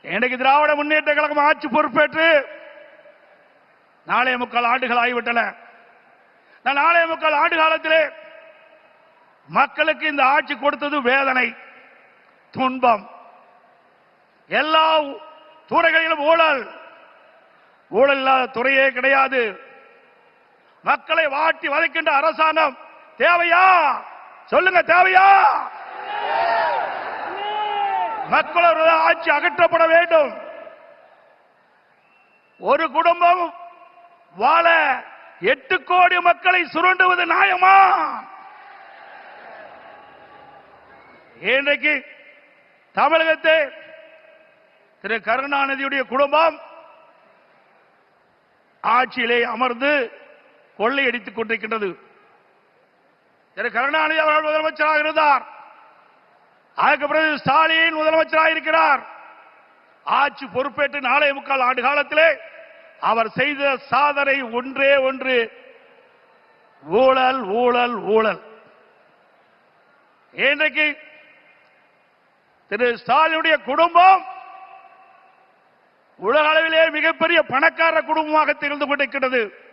இன்றைக்கு திராவிட முன்னேற்ற கழகம் ஆட்சி பொறுப்பேற்று 4.25 ஆண்டுகள் ஆகிவிட்டன. 4.25 ஆண்டு காலத்திலே மக்களுக்கு இந்த ஆட்சி கொடுத்தது வேதனை, துன்பம். எல்லா துறைகளிலும் ஊழல். ஊழல் இல்லாத துறையே கிடையாது. மக்களை வாட்டி வதைக்கின்ற அரசாங்கம் தேவையா? சொல்லுங்க, தேவையா? மக்களோட ஆட்சி அகற்றப்பட வேண்டும். ஒரு குடும்பம் வாழ 8 கோடி மக்களை சுரண்டுவது நியாயமா? இன்றைக்கு தமிழகத்தை திரு கருணாநிதியுடைய குடும்பம் ஆட்சியிலே அமர்ந்து கொள்ளையடித்துக் கொண்டிருக்கின்றது. திரு கருணாநிதி அவர்கள் முதலமைச்சராக இருந்தார். அதுக்கு பிறகு ஸ்டாலின் முதலமைச்சராக இருக்கிறார். ஆட்சி பொறுப்பேற்று 4.25 ஆண்டு காலத்திலே அவர் செய்த சாதனை ஒன்றே ஒன்று, ஊழல், ஊழல், ஊழல். இன்றைக்கு திரு ஸ்டாலினுடைய குடும்பம் உலக அளவிலே மிகப்பெரிய பணக்கார குடும்பமாக திகழ்ந்து கொண்டிருக்கிறது.